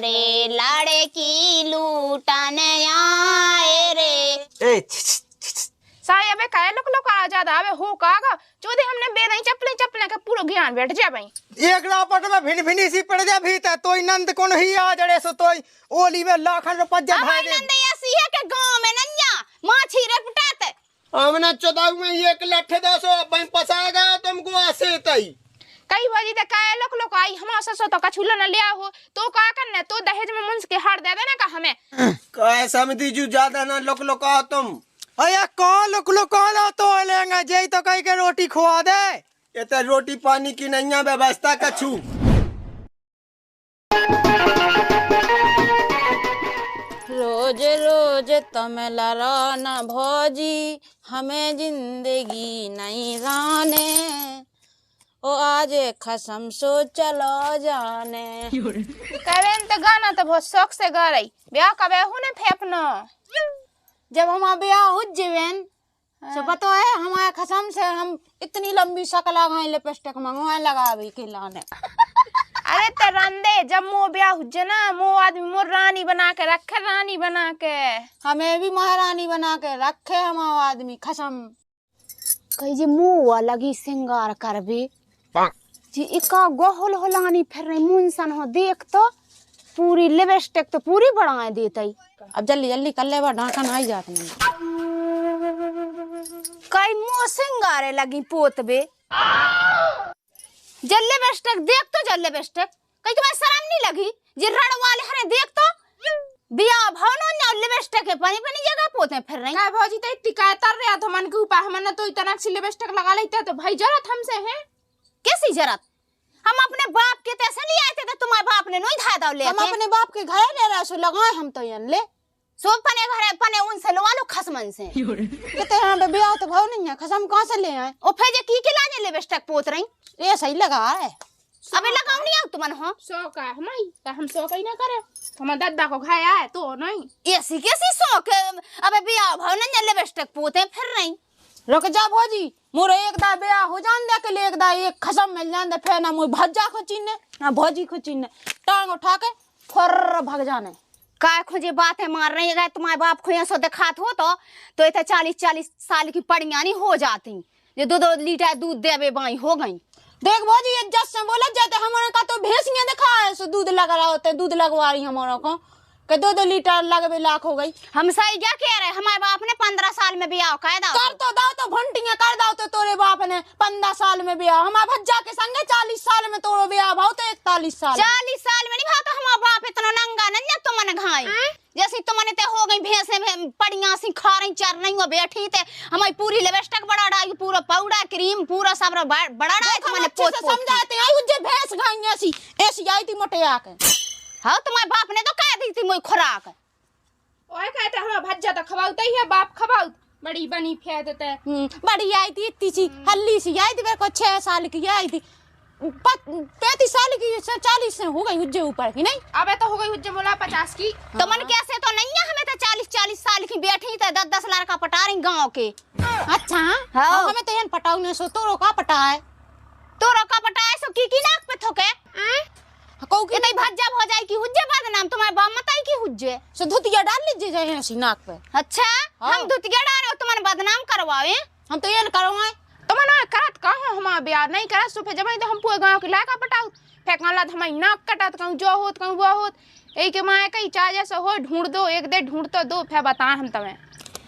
रे लड़की लूटन आए रे। साया बे काय लोग आ जादा आवे हो कागा चोदे हमने बेदाई चपले के पूरा ज्ञान बैठ जा भाई एक लापट में भिन भिनी सी पड़ जा भीतर तोई नंद कोन ही आ जड़े सो तोई ओली में लाखन रुपया भाई दे नंद ऐसी है के गांव में नन्या माछी रे पटाते हमने चदाऊ में एक लट्ठे दसो बन पसाएगा तुमको आसे तई कई बाजी ते काय लोग आई हमारा ससो तो कछुला न लिया हो तो का करने तो दहेज में मुंस के हार दे देना का हमें काय समझी जू ज्यादा ना लोक आ तुम अया कौन लोक ला तो लेंगे जे तो कहीं के रोटी खुआ दे ये तो रोटी पानी की नहीं व्यवस्था कछु रोज रोज तुम लड़ाना भौजी हमें जिंदगी नहीं जाने ओ आज खसम सो चलो जाने करें तो गाना तो बहुत शौक से गा रही ब्याह कबे हो ने फेपनो जब हमारा ब्याह हो जीवन तो पता है हमारे खसम से हम इतनी लंबी शकल लगाए लिपस्टिक मंगवाए लगावे के लाने अरे तो रंदे जब मो ब्याह हुजे ना मो आदमी मो रानी बना के रखे रानी बना के हमें भी महारानी बना के रखे हमारा आदमी खसम कही जे मुआ लगी सिंगार करबे जी इका गोहल होलानी फिर रही मुंसन हो देख तो पूरी लिपस्टिक तो पूरी बढ़ाए देतई अब जल्दी जल्दी कर ले बा ढाकन आई जात नहीं कई मुंह सिंगारे लगी पोतबे जल्ले बेस्टक देख तो जल्ले बेस्टक कई तुम्हें शर्म नहीं लगी जे रण वाले हरे देख तो बिया भवनो न लिपस्टिक के पानी पानी जगह पोते फिर रही काय भौजी तो इतनी काय तर रहा था मन के ऊपर हमने तो इतना सी लिपस्टिक लगा लेते तो भाई जरूरत हमसे है कैसी जरूरत हम अपने बाप के तैसे ले आए थे तो तुम्हारे बाप ने नहीं धाय दाव ले हम अपने बाप के घर ले रहा सो लगाए हम तो यन ले सो पने घर पने उनसे लवा लो खसमन से कहते हैं बे ब्याह तो भाव नहीं है खसम कहां से ले आए ओ फेजे की लाजे लिपस्टिक पोत रही ये सही लगा है अबे लगाऊ नहीं आऊ तुमन हो सो का हमाई तो हम सो कहीं ना करे हम दादा को खाया है तो नहीं ऐसी कैसी शौक अबे बिया भवन न लिपस्टिक पोते फिर रही रुक जा भौजी मोरे एक दा ब्याह हो जान दे के ले एक दा एक खसम मिल जान दे फिर ना मोर भज्जा खचिने ना भौजी खचिने टांग उठा के फर भाग जाने काय खोजे बातें मार रही है तुम्हारे बाप को सो दिखात हो तो इतने 40 साल की पड़ियानी हो जाती ये 2 लीटर दूध देवे बाई हो गई देख भौजी इज्जत से बोला जाते हमारे का तो भैंसियां दिखा है सो दूध लगा रहा होते दूध लगवा रही हमारा को के 2 लीटर लगबे लाख हो गई हम सही क्या कह रहे हमारे बाप ने 15 साल में ब्याह कर दाओ कर तो दाओ तो भंटियां कर दाओ तो तोरे बाप ने 15 साल में ब्याह हमारे भज्जा के संगे 40 साल में तोरो ब्याह भाव तो 41 साल 40 साल में नहीं भाव तो हमारा बाप इतना नंगा नहीं तो मन घाई जैसे तुमने ते हो गई भैंसे पड़ियां सी खा रही चर नहीं हो बैठी थे हमारी पूरी लिपस्टिक बड़ा डाई पूरा पाउडर क्रीम पूरा सब बड़ा डाई तुमने पोत समझाते आई उजे भैंस खाई ऐसी आई थी मोटे आके हां तुम्हारे बाप ने तो कह दी थी मोई खुराक ओए कहते हम भज्जा तो खवाउते ही है बाप खवाउत बड़ी बनी फेर देते बड़ी आई थी इतनी सी हल्ली सी आई थी मेरे को 6 साल की आई थी 35 साल की 40 से हो गई उज्जे ऊपर की नहीं अबे तो हो गई उज्जे मोला 50 की तो मन कैसे तो नहीं है हमें तो 40 साल की बैठी थे 10 लड़का पटा रही गांव के अच्छा हमें तो यन पटाऊ ने सो तो रोका पटाए तो रोका पटाए सो की नाक पे थोके कहू कि नहीं भज्जा हो जाए की हुज्जे बदनाम तुम्हारे बाप मताई की हुज्जे सो धुतिया डाल लीजिए जाए ऐसी नाक पे अच्छा हम धुतिया डाल तुम्हारे बदनाम करवावे हम तो यन करवाए तुम ना करत कहो हमारा ब्याह नहीं करत सुफे जब तो हम पूरे गांव के लाका पटाऊ फेंकला हमारी नाक कटत कहूं जो होत कहूं वो होत एक के माए कई चाह जैसे हो ढूंढ दो एक दे ढूंढ तो दो फिर बता हम तुम्हें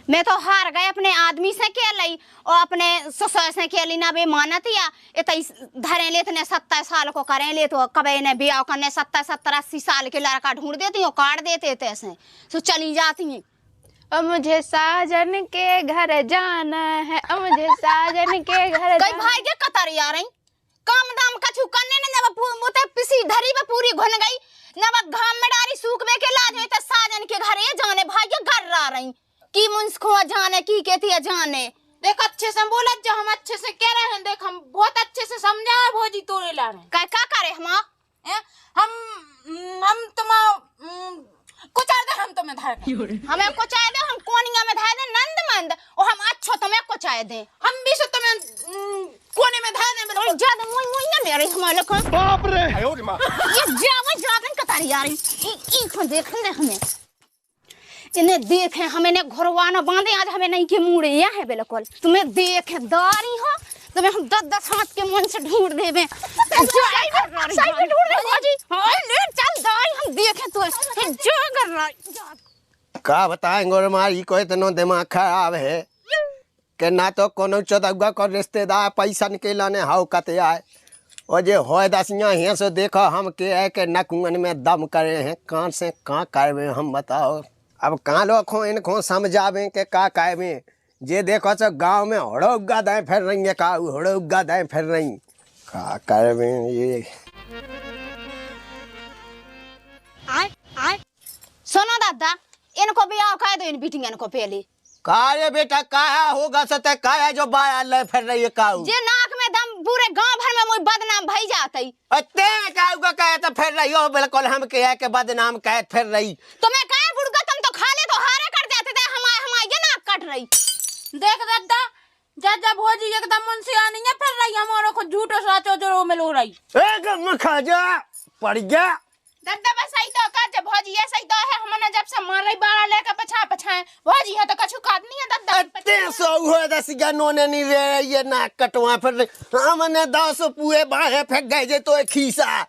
मैं तो हार गए अपने आदमी से के लई और अपने ससुर से के ली ना बे मानतिया इतई धरे ले इतने 27 साल को करें ले तो कबे ने ब्याह करने 70 साल के लड़का ढूंढ देती और काट देते थे ऐसे तो चली जाती हैं अब मुझे साजन के घर जाना है अब मुझे साजन के घर कई भाई के कतर आ रही काम दाम कछु करने ने जब मुते पिसी धरी पे पूरी घुन गई जब घाम में डारी सूखबे के लाज तो साजन के घर ये जाने भाई के घर आ रही की मुंसखो जाने की कहती है जाने देख अच्छे से बोला जो हम अच्छे से कह रहे हैं देख हम बहुत अच्छे से समझा है भौजी तोरे लाने क्या करे हम हम तुम कुचार दे हम तुम्हें धार के। हमें कुचाए दे, हम कोनिया में धाए दे नंदमंद और हम अच्छो तुम्हें कुचाए दे। हम भी सो तुम्हें कोने में धार दे। और ज्यादा मोई ना मेरे हमारे को बाप रे आयो रे मां ये जावन कतारी यार ई को देख ले हमें इन्हें देखे हमें ने घरवाना बांधे आज हमें नहीं के मुड़े या है बिल्कुल तुम्हें देखे दारी हो तुम्हें हम 10-10 हाथ के मन से ढूंढ देबे साइड में ढूंढ दे बाजी हां ले चल दारी हम देखे तो जो कर रहा का बताएंगे और हमारी कोई तनो दिमाग खराब है कि ना तो कोनो चौदगा को रिश्तेदार पैसा निकलाने हाउ कते आए और जे होय दसिया हैं सो देखो हम के है के नकुन में दम करे हैं कान से कहाँ करवे हम बताओ अब कहाँ लोग खो इनको समझावे के का कहवे जे देखो तो गांव में हड़ौगा दाएं फिर रही है का हड़ौगा दाएं फिर रही का करवे ये सुनो दादा इनको भी आओ कह दो इन बिटिंगन को पहले कारे बेटा काया होगा सते काया जो बाया ले फिर रही है काऊ जे नाक में दम पूरे गांव भर में मोई बदनाम भई जातई अते काऊगा कहे तो फिर रही हो बिल्कुल हम के है के बदनाम कहे फिर रही तुम्हें कहे बुड़का तुम तो खा ले तो हारे कर जाते थे हमारे ये नाक कट रही देख दादा जब भोजी एकदम मुंशी आनी है फिर रही हमारो को झूठो साचो जो मिल हो रही एक मखा जा पड़ गया दादा बस सही तो का जब भौजी ये सही तो है हमने जब से मार रही बाड़ा लेके पछाए भौजी है तो कछु काट नहीं है दादा अते सो हो दस गनों ने नहीं रे ये ना कटवा फिर हमने 10 पुए बाहे फेंक गए जे तो खीसा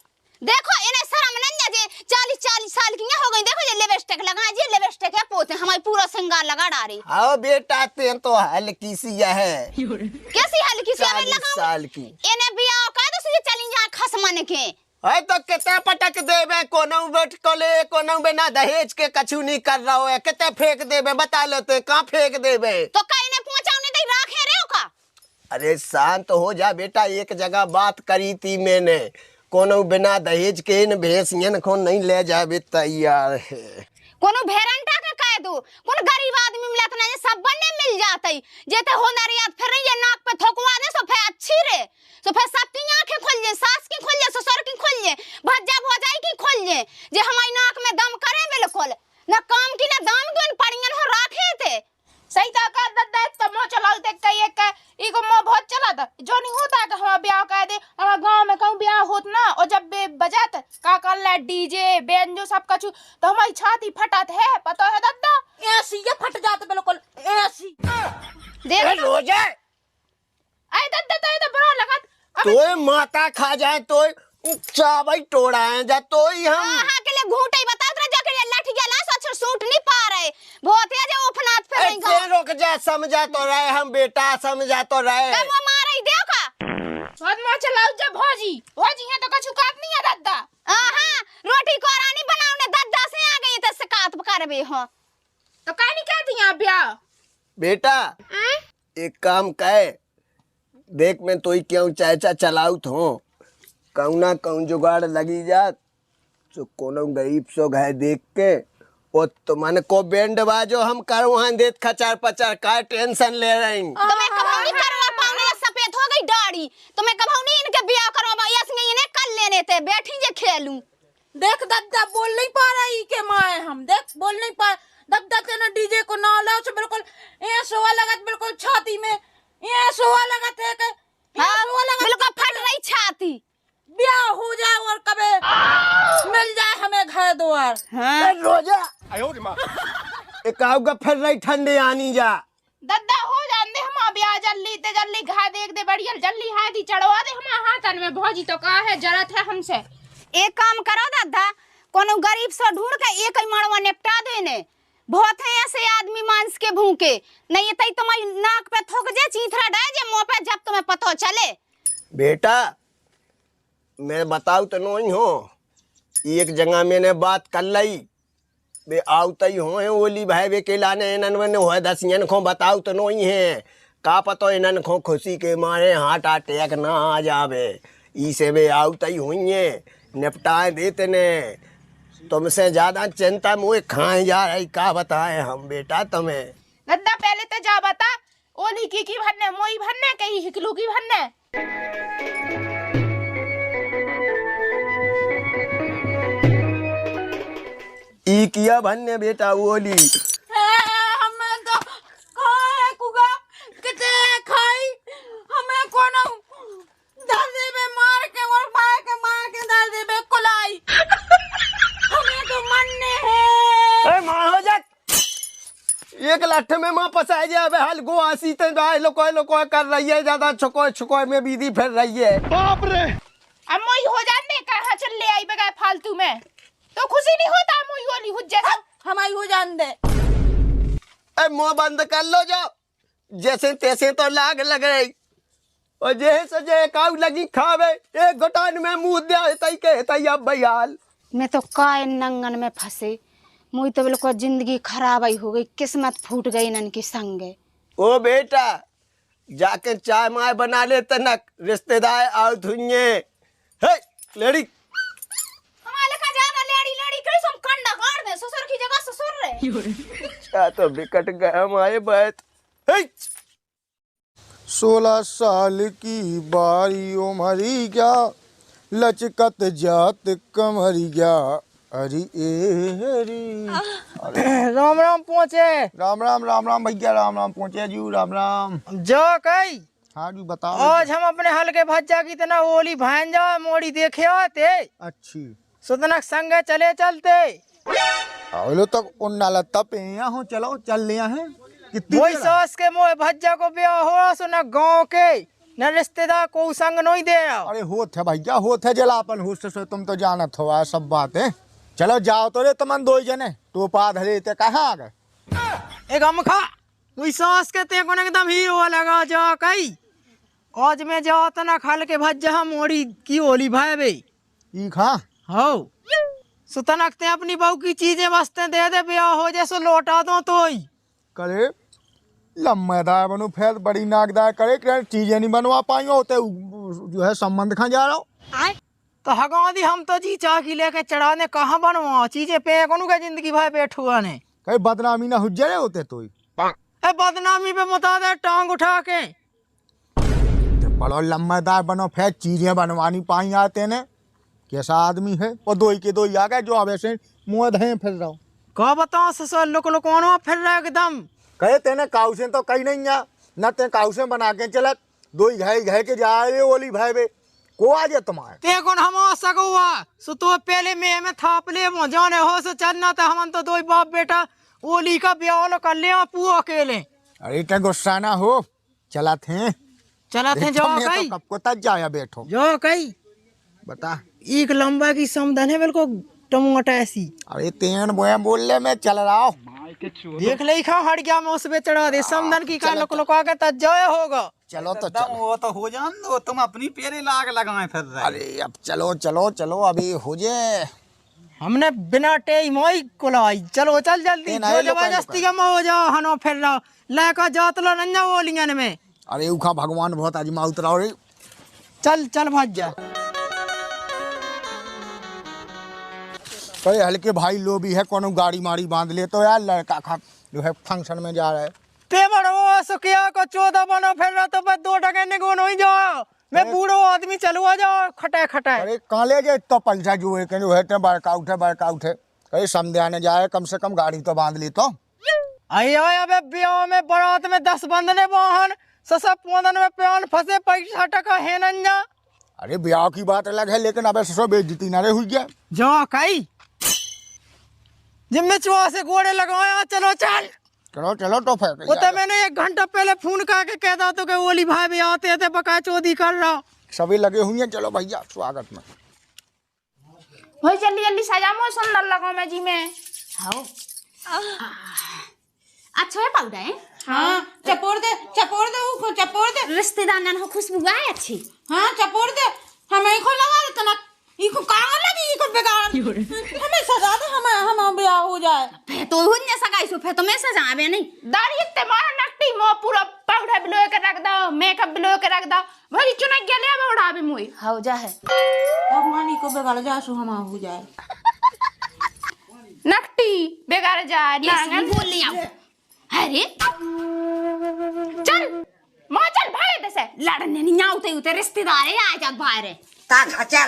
देखो इन्हें शर्म नहीं जे 40 साल की हो गई देखो ये लिपस्टिक लगा जी लिपस्टिक है पोते हमारी पूरा श्रृंगार लगा डारी आओ बेटा ते तो हल्की सी है कैसी हल्की सी हमें 40 लगा साल की इन्हें भी आओ कह दो से चली जा खसमन के है तो कितने पटक देबे कोनो बैठ कोले कोनो बिना दहेज के कछु नहीं कर रहा है कितने फेंक देबे बता लो तो कहां फेंक देबे तो कहीं ने पहुंचाने दे राखे रे का अरे शांत हो जा बेटा एक जगह बात करी थी मैंने कोनो बिना दहेज के इन भैंसियन को नहीं ले जाबे तैयार है कोनो भेरंटा का कह दो कोनो गरीब आदमी मिलत ना सब बने मिल जातई जेते होनरियात फिर ये नाक पे ठोकवा दे सो फिर अच्छी रे सो फिर सबकी आंखें खुल जाए सास की खुल जाए ससुर की खुल जाए भज्जा भौजाई की खुल जाए जे हमारी नाक में दम करे बिल्कुल ना काम की ना दाम की उन पड़ियन हो राखे थे सही तो का दादा तो मो चलाओ देख के एक ईको मो बहुत चला था जो नहीं होता कि हम ब्याह कह दे हमारे गांव में कहूं ब्याह होत ना और जब बजात का कर ले डीजे बेंजो सब कछु तो हमारी छाती फटत है पता है दादा ऐसी ये फट जाते बिल्कुल ऐसी देख रोजा आई दादा तो ये तो बुरा लगत तोय माता खा जाए तो चावई तोड़ा है जा तो ही हम हां के लिए घूंटे ही बता रहा जाके लाठी गला सच सूट नहीं पा रहे बहुत है जे उफनात पे नहीं ऐसे रुक जा समझा तो रहे हम बेटा समझा तो रहे कब वो मार ही देओ का बहुत मो चलाओ जब भौजी है तो कछु काट नहीं है दादा हां रोटी को रानी बनावने दादा से आ गई तो शिकायत करबे हो तो काहे नहीं कहती यहां ब्याह बेटा एक काम कहे देख मैं तो ही क्यों चाचा चलाऊ थो कहूँ ना कहूँ जुगाड़ लगी जा तो कोनो गरीब सो घाय देख के ओ तो मन को बैंड बाजो हम कर वहां देत खचार पचार का टेंशन ले रही तुम्हें कभी नहीं करवा पाऊंगी सफेद हो गई दाढ़ी तुम्हें कभी नहीं इनके ब्याह करवा यस नहीं इन्हें कर लेने थे बैठी जे खेलूं देख दादा बोल नहीं पा रही के माए हम देख बोल नहीं पा दादा तेने डीजे को ना लाओ से बिल्कुल ये सोवा लगत बिल्कुल छाती में ये सोवा लगत है के बिल्कुल फट रही छाती ब्याह हो जाए और कबे मिल जाए हमें घर द्वार हां रोजा आयो रे मां एक आऊगा फिर रही ठंडे आनी जा दादा हो जान दे हम ब्याह जल्दी घा देख दे बढ़िया जल्दी हाथी चढ़वा दे हम हाथन में भौजी तो का है जरूरत है हमसे एक काम करो दादा कोनो गरीब से ढूंढ के एक ही मड़वा निपटा देने बहुत है ऐसे आदमी मांस के भूखे नहीं तई तुम्हारी नाक पे थोक जे चीथरा डाल जे मुंह पे जब तुम्हें पता चले बेटा मैं बताऊ तो नहीं हो एक जगह मैंने बात कर ली बे आवत ही हो ओली भाई वे के लाने इनन हो दसियन को बताऊ तो नहीं है का पतो इनन को खुशी के मारे हार्ट अटैक ना आ जावे ई से वे आवत ही हुई है निपटा देते ने तुमसे ज्यादा चिंता मुझे खाए जा रही का बताए हम बेटा तुम्हें दादा पहले तो जा बता ओली की भन्ने मोई भन्ने कहीं हिकलू की भन्ने ई किया भन्ने बेटा ओली हमें तो कहाँ है कुगा किते खाई हमें कोनो दर्दे में मार के और मार के दर्दे में कुलाई हमें तो मरने हैं। ए मां हो जा एक लाठ में मां फसाए जा बे हाल गो आसी ते भाई लोको कर रही है ज्यादा छुको में बीदी फिर रही है। बाप रे अब मोई हो जाने कहाँ चल ले आई बगैर फालतू में तो खुशी नहीं होता मोई वाली हुज्जे से हमारी हो जान दे। ए मुंह बंद कर लो जाओ जैसे तैसे तो लाग लग रही और जैसे जे काऊ लगी खावे एक घटान में मुंह दे तई के तई अब भैयाल मैं तो काय नंगन में फंसे मुई तो बिल्कुल जिंदगी खराब ही हो गई किस्मत फूट गई नन की संगे। ओ बेटा जाके चाय माय बना ले तनक रिश्तेदार आओ धुइए हे लेडी हमारे का ज्यादा लेडी करी सम कंडा काट दे ससुर की जगह ससुर रे क्या तो बिकट गया हमारे बात हे 16 साल की बारी उमरी क्या लचकत जात कमरी क्या अरे हरी राम राम पहुँचे। राम राम भैया राम पहुँचे जी राम जो कई हाँ जी बताओ। आज हम अपने हल्के भज्जा की तना ओली भांजा मोड़ी देखे आते अच्छी सुतनक संगे चले चलते लो तक उन्ना लत्ता पे हो चलो चल लिया है कितनी वही देर? सास के मोए भज्जा को ब्याह हो सो न गाँव के न रिश्तेदार को संग नहीं दे रहा। अरे होत है भैया होत है जलापन होश से तुम तो जानत हो आ सब बात है। चलो जाओ तो रे तुमन दो जने टोपा धरे ते कहाँ आ गए एक हम खा वही सास के ते को एकदम हीरो लगा जा कई आज में जाओ तो न खल के भज्जा मोड़ी की ओली भाई बे ई खा हो सुतनक ते अपनी बहू की चीजें वस्तें दे दे ब्याह हो जैसे लौटा दो तो ही करे लम्बेदार बनू फिर बड़ी नाकदार करे चीजें नहीं बनवा पाई होते जो है संबंध खा जा रहा हो तो हगादी हम तो जी चाह की लेके चढ़ाने कहाँ बनवा चीजें पे कौन का जिंदगी भाई बैठुआ ने कहीं बदनामी ना हुज्जे होते तो ए बदनामी पे मुता दे टांग उठा के बड़ो लम्बेदार बनो फिर चीजें बनवानी पाई आते ने कैसा आदमी है और दो के दो आ गए जो अब ऐसे मुँह धे फिर रहा हूँ कहा बताओ ससुर लोग कौन फिर रहा एकदम कहे तेने काउसे तो कहीं नहीं आ न ते काउसे बना के चलत दो घे के जा रहे ओली भाई बे को आ जाए तुम्हारे ते कौन हम आ सकुआ सो तो पहले में थाप ले मो जाने हो सो चलना तो हम तो दो बाप बेटा ओली का ब्याह कर ले पू अकेले। अरे इतना गुस्सा ना हो चला थे जाओ कई कब को तक जाया बैठो जाओ कई बता एक लंबा की समधन है बिल्कुल टमाटर ऐसी अरे तेन बोया बोल ले मैं चल रहा हूँ देख ले खा हट गया मैं उस पे चढ़ा दे समधन की का लोक लोका के तजय होगा। चलो तो चलो वो तो हो जान दो तुम अपनी पेरे लाग लगाए फिर रहे। अरे अब चलो अभी हो जाए हमने बिना टे मोई कुलाई चलो चल जल्दी तेन आए जो लो जबरदस्ती का हो जाओ हनो फिर रहा लेका जात लो नंजा ओलियन में अरे उखा भगवान बहुत आजमा उतरा रे चल भज जा कई हल्के भाई लो भी है कोनो गाड़ी मारी बांध ले तो यार लड़का खा जो है फंक्शन में जा रहा है ते बड़ो सुखिया को 14 बनो फिर रहा तो बस 2 टके ने को नहीं जाओ मैं बूढ़ो आदमी चलो आ जाओ खटा अरे कहाँ ले जाए तो पैसा जो है जो है बड़का उठे कहीं समझे आने जाए कम से कम गाड़ी तो बांध ली तो आयो अबे ब्याह में बारात में 10 बंदने वाहन ससा पोंदन में प्यान फंसे पैसा टका है नंजा। अरे ब्याह की बात अलग है लेकिन अब ससो बेइज्जती ना रे हुई गया जो कई जिम्मे चुहा से घोड़े लगाया चलो चलो तो फिर वो तो मैंने 1 घंटा पहले फोन करके कह दो तो कि ओली भाई भी आते थे बका चोदी कर रहा सभी लगे हुए हैं। चलो भैया स्वागत में भाई जल्दी सजामो सुंदर लगो मैं जी में हाओ अच्छा है पाउडा है हाँ चपोड़ दे ऊको चपोड़ दे रिश्तेदार नन हो खुशबू आए अच्छी हाँ चपोड़ दे हमें को लगा दे तना इको कांग लगी इको बेकार हमें सजा दे हम ब्याह हो जाए फे तो हुन्ने सगाई सो फे तो मैं सजावे नहीं दाढ़ी इतने मारा नकटी मो पूरा पाउडर बिलो के रख दो मेकअप बिलो के रख दो भाई चुना गेले में उड़ा भी मुई हाउ जा है भगवान को बेकार जा सो हम हो जाए नकटी बेकार जा ऐसे बोल लिया अरे चल मां चल भाई दसे लड़ने नहीं आउते उते रिश्तेदार है आ जा बाहर का घचा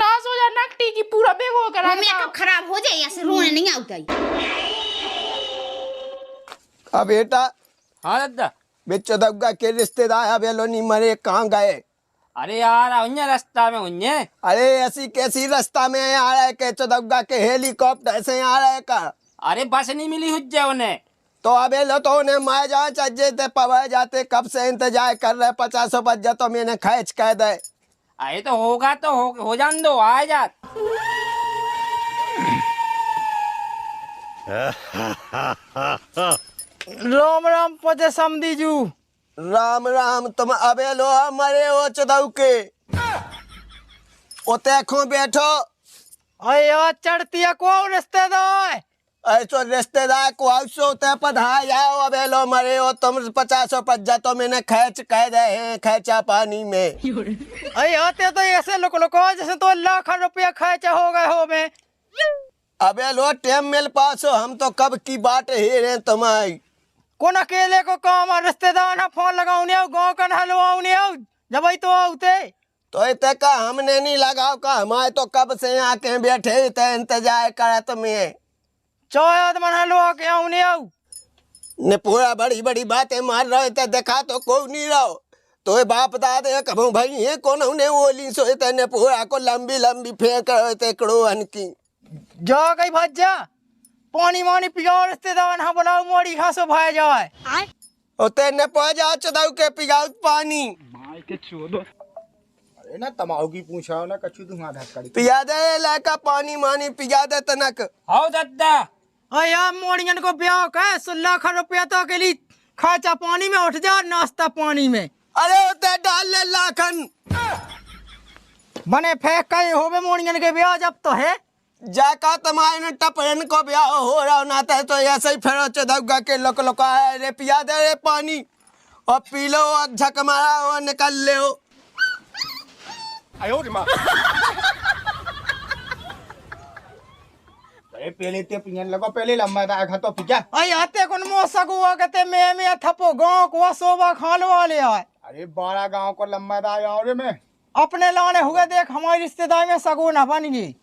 नाश हो जा नकटी की पूरा बेग हो कर मेकअप खराब हो जाए ऐसे रोने नहीं आता ही। अब बेटा हाँ दादा। बेचो दबगा के रिश्तेदार अब ये लो नहीं मरे, कहाँ गए? अरे यार उन्हें रास्ता में उन्हें। अरे ऐसी कैसी रास्ता में आ रहा है के चौदबगा के हेलीकॉप्टर से आ रहा है का? अरे बस नहीं मिली हुज्जे उन्हें। तो अबे लो तो उन्हें माए जा चाहिए थे पवा जाते, कब से इंतजार कर रहे, 50 बज तो मैंने खैच कह दे। अरे तो होगा तो हो जान दो, आ जा। राम राम पजे समझीजू। राम राम, तुम अबे लो मरे हो चौदव के ओते खो बैठो। अरे चढ़ती है को रिश्तेदार, ऐसो रिश्तेदार को आउसो ते पधा जाओ। अबे लो मरे हो तुम, 50 पज्जा तो मैंने खैच कह दे हैं, खैचा पानी में। अरे आते तो ऐसे लोग जैसे तो लाख रुपया खर्चा हो गए हो में। अबे लो टेम मिल पास हो, हम तो कब की बात ही रहे तुम्हारी। कौन अकेले को काम है, रिश्तेदार ना फोन लगाऊने आओ, गाँव का हलवाऊने आओ, जब तो आउते तो इतने का हमने नहीं लगाओ का, हमारे तो कब से आके बैठे थे इंतजार करे तुम्हें। चाय मन हलवा के आऊने आओ ने पूरा बड़ी बड़ी बातें मार रहे थे, देखा तो कोई नहीं रहो। तो ये बाप दादे कबू भाई है कौन उन्हें ओली सोते ने पूरा को लंबी लंबी फेंक रहे थे कड़ोहन की। जा गई भज्जा पानी वानी पियाओ, रिश्तेदार हाँ बुलाओ, मोड़ी घासो भाई जाए होते ने पहुंचा चदाऊ के पिगाऊ पानी। अरे ना तमाऊ की पूछा ना कछु दूंगा धक्कड़ी पिया दे लाका पानी मानी पिया दे तनक। हाँ दादा। अया मोड़ियन को ब्याह का 16 लाख रुपया तो के लिए खर्चा पानी में उठ जा, नाश्ता पानी में। अरे होते डाल ले लाखन बने फेंक कहे होवे मोड़ियन के ब्याह जब तो है। जाका तुम्हारे ने टपरन को ब्याह हो रहा नाता है तो ऐसे ही फिर चदौगा के लोक लोका है रे, पिया दे रे पानी और पी लो और झक मारा और निकल ले हो। 哎呦我的妈！ अरे पहले ते पियन लगो, पहले लंबा दा खा तो पिया। अय आते कौन मोसा को कहते मैं थपो गांव को सोबा खाल वाले आए। अरे 12 गांव को लंबा दा और में अपने लाने हुए देख, हमारी रिश्तेदारी में सगुन बन गई।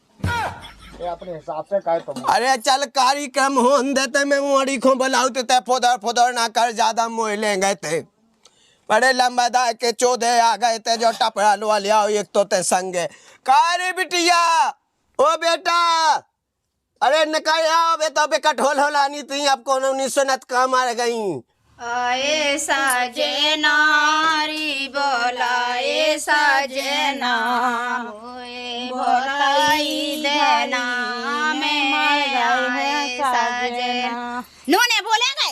ये अपने हिसाब से कहे तुम। अरे चल कार्यक्रम हो देते मैं मोड़ी को बुलाऊ ते फोदर फोदर ना कर, ज्यादा मोह लेंगे ते। बड़े लंबा दा के चौधे आ गए थे जो टपरा लो लिया एक तो ते संगे। कारी बिटिया ओ बेटा, अरे निकाल आओ बेटा बे कठोल होलानी थी, अब कौन 19 का मार गई। आए सजना री बोलाए सजना, होए बोलाई देना मैं आए सजना। नोने बोलेंगे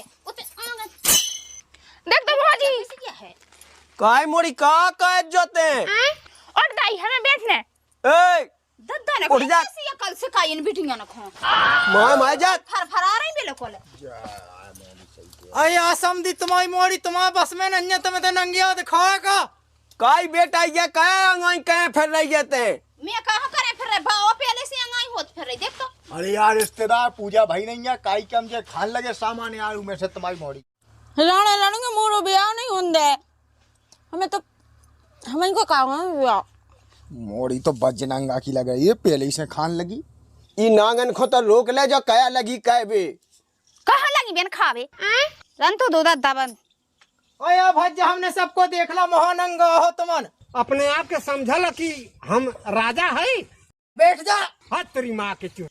देख तो बाजी क्या है काय मोड़ी का कह जोते और दाई हमें बैठने। ए दद्दा ने उठ जा। कैसी अकल से काइन बिटिया न खो मां जा फरफरा रही बिल्कुल। अया समझी तुम्हारी मोड़ी तुम्हारे बस में नहीं, तुम्हें तो नंगिया दिखाएगा। काय बेटा ये कह अंगाई कह फिर रही जाते। मैं कहा करे फिर रहे भाव पहले से अंगाई होत फिर रही, देख तो। अरे यार रिश्तेदार पूजा भाई नहीं है, काई कम जे खान लगे सामान यार में से तुम्हारी मोड़ी। राणे लड़ेंगे मोरो ब्याह नहीं होंदे हमें तो, हमें इनको कहा ब्याह मोड़ी तो बजनंगा की लग रही है, पहले ही से खान लगी। ई नांगन को तो रोक ले जो कया लगी कह बे। कहाँ लगी बेन खावे रन तो दो दद्दा बंद। अया भज्जा हमने सबको देखला, महानंगा हो तुमन। अपने आप के समझल कि हम राजा है। बैठ जा। हाँ तेरी माँ के चूत।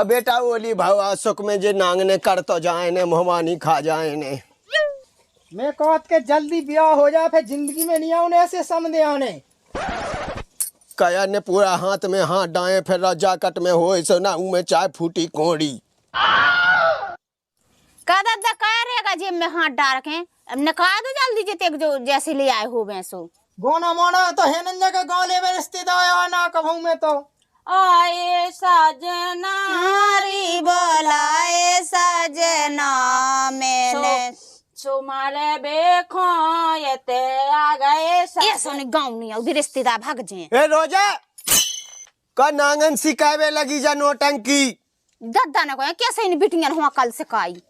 बेटा ओली भावा सुख में जे नांगने कर तो जाए ने, मोहमानी खा जाए ने। मैं कहत के जल्दी ब्याह हो जाए, फिर जिंदगी में नहीं आने ऐसे समझे आने। कया ने पूरा हाथ में हाथ डाए, फिर जाकट में हो सो ना में चाय फूटी कोड़ी। का दद्दा कह रहेगा जेब में हाथ डाल के, अब निकाल दो जल्दी जेते जो जैसे ले आए हो वैसो। गोना मोना तो है नंजा का गाले में रिश्तेदार आना कभू में तो। आए सजना री बोलाए सजना मैंने सुमारे बेखो ये ते आ गए ये सोने गाँव नहीं आओ रिश्तेदार भाग जाए। ए रोजा का नांगन सिकावे लगी जा नोटंकी। दद्दा ने कहा कैसे इन बिटियां हुआ कल से काई।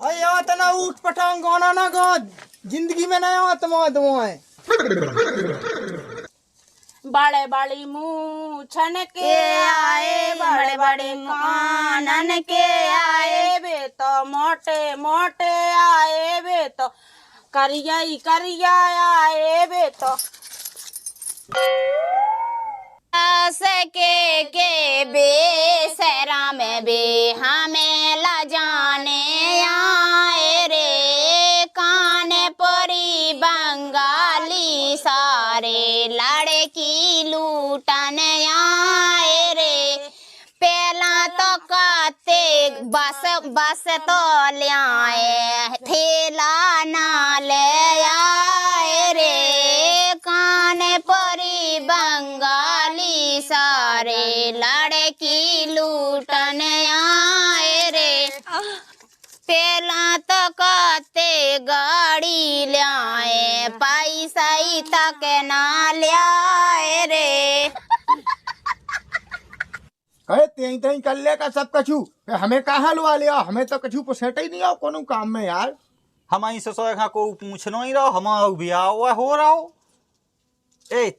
अया तना उठ पटांग गाना ना गा, जिंदगी में नया तुम्हारा दुआएं। बड़े बड़ी मूछन के आए, बड़े बड़े कानन के आए, वे तो मोटे मोटे आए, वे तो करिया करिया आए, वे तो के बेसरा में बे हमें ला जाने आए रे, कानपुरी बंगाली सारे लड़की लूटन आए रे। पहला तो काते बस तो ले आए, थैला ना ले आए रे, कानपुरी बंगाली सारे लड़की लूटन आए रे। पहला तो काते गाड़ी ले आए, पैसा ही तक ना ले आए रे। कहे तेई तेई कर ले का सब कछु, हमें कहाँ लुआ लिया, हमें तो कछु पुसेट ही नहीं आओ कोनो काम में यार। हमारी ससुर का को पूछनो ही रहो, हमारा बियाह हुआ हो रहा हो। ए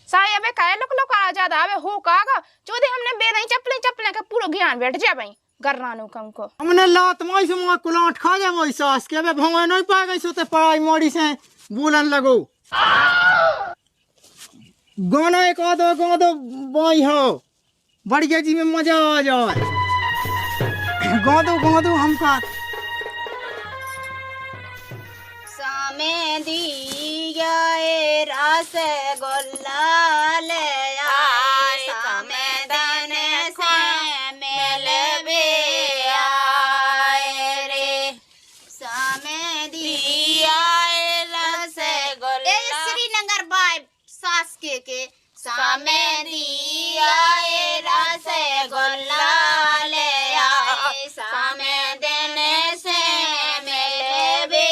साया बे काहे लोग आ जादा आवे हो कागा चोदे हमने बे नहीं चपले के पूरा ज्ञान बैठ जा भाई गर्रानो कम को। हमने लात माई से मां कुलाट खा जा मोई सास के बे भंगा नहीं पा गई सोते पढ़ाई मोड़ी से बोलन लगो। गाना एक आधो गा दो बाई हो, बढ़िया जी में मजा आ जाए। गा दो हमका। सामे दिया रस गोल्ला ले आए, सामे दने से मिलबे आए रे, सामे दिया रस गोल्ला। श्रीनगर बाय सास के सामे दिया रस गोल्ला ले आए, सामे दने से मिलबे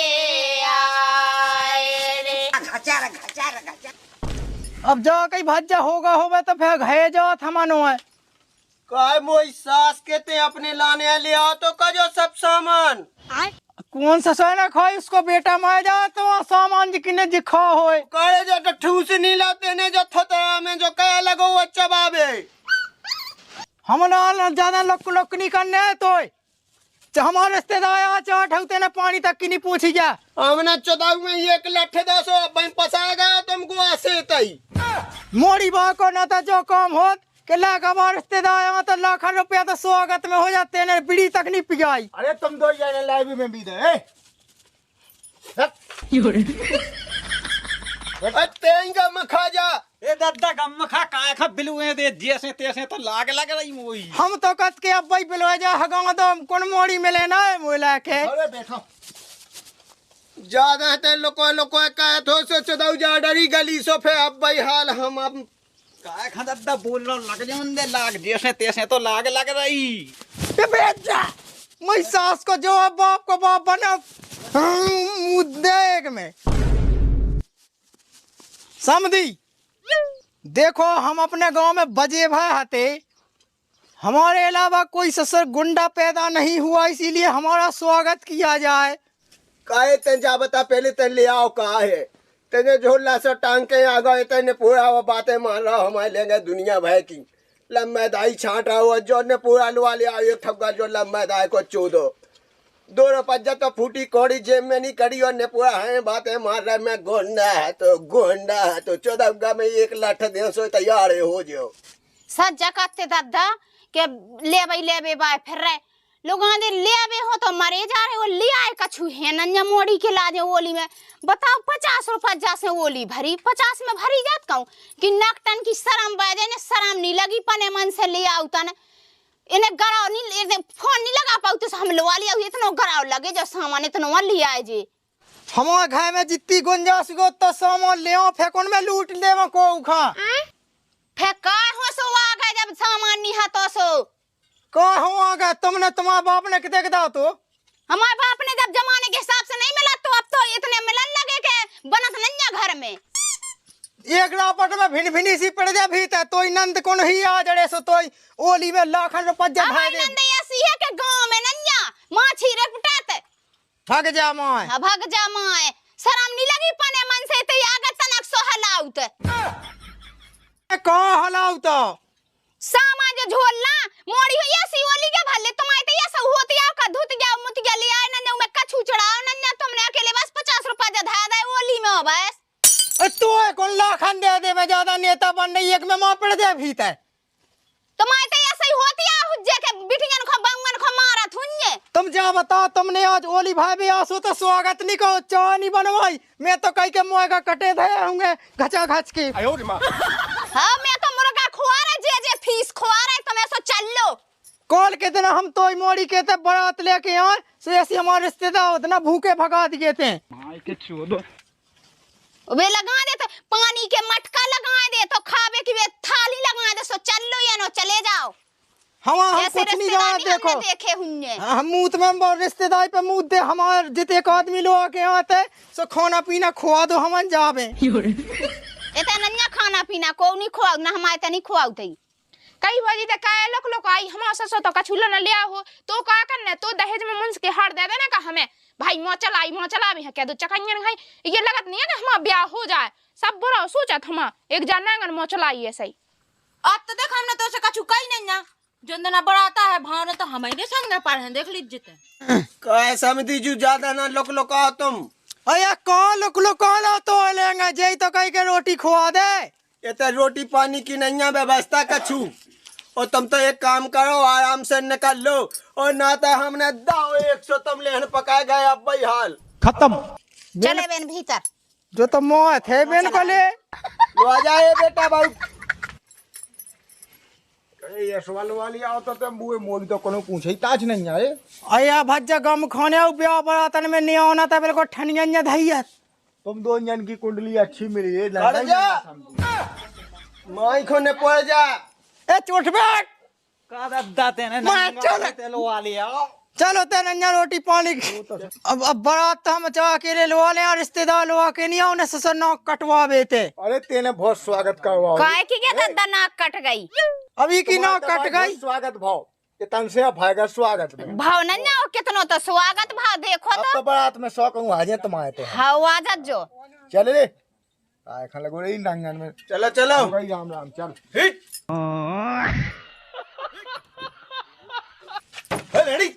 अब जा कहीं भज्जा होगा होगा तो फिर घे जाओ थमानो है। काय मोई सास के ते अपने लाने ले आओ तो कजो सब सामान। कौन सा सोना खाई उसको बेटा मार जा तो सामान जी किने दिखा होए। करे जो तो ठूस नहीं लाते ने जो थोतरा में जो कह लगो वो चबाबे। हम ना ज्यादा लोक नहीं करने है तो हमारे रिश्तेदार आ चाट होते ना पानी तक की नहीं पूछी जा। हमने चौदाव में एक लठ 200 बन पसा गया तुमको आसे तई मोड़ी बा को ना तो जो काम होत के लाख हमारे रिश्तेदार आ तो लाख रुपया तो स्वागत में हो जाते ने बीड़ी तक नहीं पियाई। अरे तुम दो जाने लाइव में भी दे तेंगा मखा जा। ए दादा गम खा काय खा बिलुए दे जैसे तैसे तो लाग लग रही मोई। हम तो कत के अब भाई बिलवा जा हगाव दो कौन मोड़ी में लेना है मोला के। अरे बैठो ज्यादा ते लोको कहे तो सो चौदाव जा डरी गली सो फे अब भाई हाल हम अब काय खा दादा बोल रहा लग जान दे लाग जैसे तैसे तो लाग लग रही। बे बैठ जा मैं सास को जो बाप को बाप बना मुद्दे में समझी। देखो हम अपने गांव में बजे भाई हते, हमारे अलावा कोई ससुर गुंडा पैदा नहीं हुआ इसीलिए हमारा स्वागत किया जाए। काहे ते जा बता पहले ते ले आओ का है तेने झोला से टांग के आ गए तेने पूरा वो बातें मान रहा हमारे लेंगे दुनिया भर की लम्बेदाई छाट रहा हुआ जो ने पूरा लुआ लिया एक ठप्पा जो लम्बेदाई को चूदो दो रुपया तो फूटी कौड़ी जेब में नहीं करी और ने पूरा है बातें मार रहा मैं गोंडा है तो 14 में एक लाठ दे सो तैयार हो जाओ। सज्जा करते दादा के ले बाय फिर रहे लोग आंधे ले हो तो मरे जा रहे वो ले आए कछु है नन्या मोड़ी के लाजे ओली में बताओ 50 रुपया से ओली भरी 50 में भरी जात कहूँ कि नकटन की शर्म बाजे ने शर्म नहीं लगी पने मन से ले आओ तने इन्हें गराव नहीं फोन नहीं लगा पाऊ तो हम लवा लिया इतना गराव लगे जो सामान इतना लिया है जी। हमारे घर में जितनी गुंजाइश गो तो सामान ले फेंकुन में लूट ले को उखा फेंका हो सो आ गए जब सामान नहीं है तो सो कहा हो आ गए तुमने तुम्हारे बाप ने कितने दाओ तो हमारे बाप ने जब जमाने के हिसाब से नहीं मिला तो अब तो इतने मिलन लगे के बनत नन्या घर में एक रापट में भिन भिनी सी पड़ जा भी तो नंद कौन ही आ जड़े सो तो ओली में लाखन रुपया भाई दे नंद ऐसी है के गांव में नन्या माछी रपटात भाग जा मां भाग जा मां शर्म नहीं लगी पने मन से तो आगे तनक सोहलाउत कहाँ हलाऊ तो सामा जो झोलना मोड़ी हो या सिवली के भले तुम्हारे तो या सब होती या का धुत गया मुत गया ले आए ना मैं कछु चढ़ाओ ना तुमने अकेले बस 50 रुपया जधा दे ओली में हो बस तू कौन लाखन दे दे मैं ज्यादा नेता बन नहीं एक में मां पड़ दे भीतर तुम्हारे तो ऐसा ही होती है हुज्जे के बिटियन को बंगन को मारा थुन्ये तुम जा बताओ तुमने आज ओली भाई भी आसो तो स्वागत नहीं कहो चाय नहीं बनवाई मैं तो कई के मुँह कटे थे होंगे घचा घच के हाँ मैं तो मुर्गा खुआ रहा जे फीस खुआ रहे तुम ऐसा चल लो कॉल के दिन हम तो मोड़ी के थे बारात लेके आए से ऐसे हमारे रिश्तेदार उतना भूखे भगा दिए थे वे लगा दे तो पानी के मटका लगा दे तो खावे की वे थाली लगा दे सो चल लो या नो चले जाओ हम कुछ नहीं कहा देखो देखे हुए हम मुंह में रिश्तेदार पे मुंह दे हमारे जितने आदमी लोग के आते सो खाना पीना खुआ दो हम जावे इतना नन्या खाना पीना को नहीं खुआऊ ना हमारे तनी खुआऊ तई कई बाजी ते काय लोग आई हमारा ससो तो कछुलो न लिया हो तो का करने तो दहेज में मुंस के हार दे देना का हमें भाई मो चला भी है क्या दो चकन्यन भाई ये लगत नहीं है कि हमारा ब्याह हो जाए सब बुरा सोचत हम एक जानना मो चलाई ऐसे ही अब तो देख हमने तो से कछु कही नहीं ना जो ना बड़ाता है भाव ने तो हमारे संग न पार हैं देख लीजिए काय समझी जू ज्यादा ना लोका तुम अया कौन लोग तो लेंगे जय तो कहीं के रोटी खुआ दे ये तो रोटी पानी की नहीं व्यवस्था कछु और तुम तो एक काम करो आराम से निकल लो और ना तो हमने दाव 100 तुम लेहन पकाए गए अब भाई हाल खत्म चले बेन भीतर जो तो मोह थे बेन को ले लो आ जाए बेटा बाबू ये सवाल वाली आओ तो तुम बुए मोल तो कोनो पूछे ही ताज नहीं आए अया भज्जा गम खाने ब्याह बरातन में नहीं आना था बिल्कुल ठनिया धैया तुम दो जन की कुंडली अच्छी मिली है अरे जा माई खोने पड़ जा ए चोट बैठ का दद्दा तेने मैं चल तेलो वाली आओ चलो ते नन्या रोटी पानी अब बारात हम चाह के ले लवा ले रिश्तेदार लवा के नहीं आओ ने ससुर नाक कटवा बेते अरे तेने बहुत स्वागत करवाओ काय की के दद्दा नाक कट गई अभी की नाक कट गई स्वागत भाव ये तन से भागा स्वागत में भाव नन्या हो कितनो तो स्वागत भाव देखो अब तो तो बारात में 100 कहूं हाजे तुम्हारे थे हवा जो चल रे आए खा लगो रे नंगन में चलो चलो राम राम चल हिट रेडी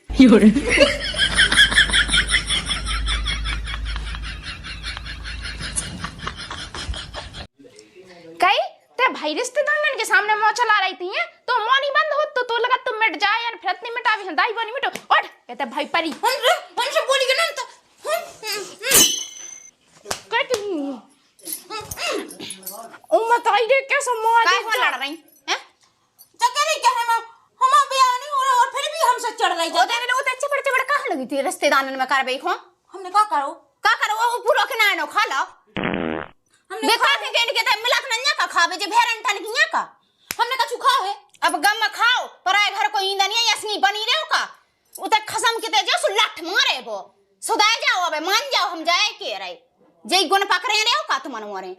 कई ते भाई रिश्तेदार के सामने मुंह चला रही थी तो मौनी बंद हो तो लगा तुम मिट जाए या फिर इतनी मिटावी दाई बनी मिटो उठ कहते भाई परी हमसे बोली के ना तो कट उम्मत आई रे कैसा मुंह काय हो लड़ रही हैं चकरी क्या है हम ब्याह नहीं हो रहा और फिर भी हमसे चढ़ रही ओ देने वो चपड़ कहां लगी थी रिश्तेदार में करबे खो हमने का करो वो पूरा के ना खा लो हमने बेकार के गेंड के ते मिलत नन्या का खावे जे भेरन टन किया का हमने कछु खा है अब गम में खाओ पराए घर को ईंदनिया यसनी बनी रहो का उते खसम के ते जो सुलठ मारे वो सुधा जाओ अब मान जाओ हम जाए के रहे जई गुण पकड़े रहो का तुमन मोरे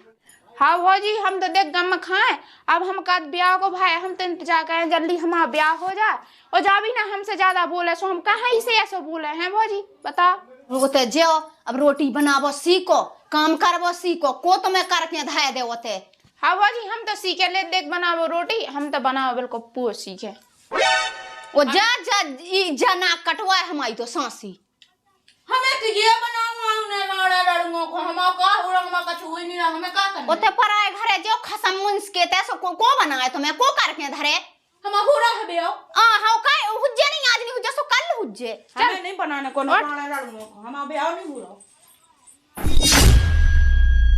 हाँ भौजी हम तो देख गम खाए अब हम का ब्याह को भाई हम तो इंतजार करें जल्दी हमारा ब्याह हो जाए और जा भी ना हमसे ज्यादा बोले सो हम कहाँ ही से ऐसा बोले हैं भौजी बता रोते जो अब रोटी बनावो सीखो काम करवो सीखो को तुम्हें करके धाय दे होते हाँ भौजी हम तो सीखे ले देख बनावो रोटी हम तो बनाओ बिल्कुल पूरा सीखे वो जा ना कटवा हमारी तो सांसी हमें तो ये बनाऊंगा उन्हें मारा लड़ूंगा को हम का हो रहा कछु हुई नहीं हमें का करना ओते पराए घरे जो खसम मुंस के ते सो को बनाए तुम्हें को करके धरे हम हो रहा है बेओ हां काय हुज्जे नहीं आज नहीं हुज्जे सो कल हुज्जे हमें नहीं बनाने को ना मारा लड़ूंगा हम ब्याह नहीं हो रहा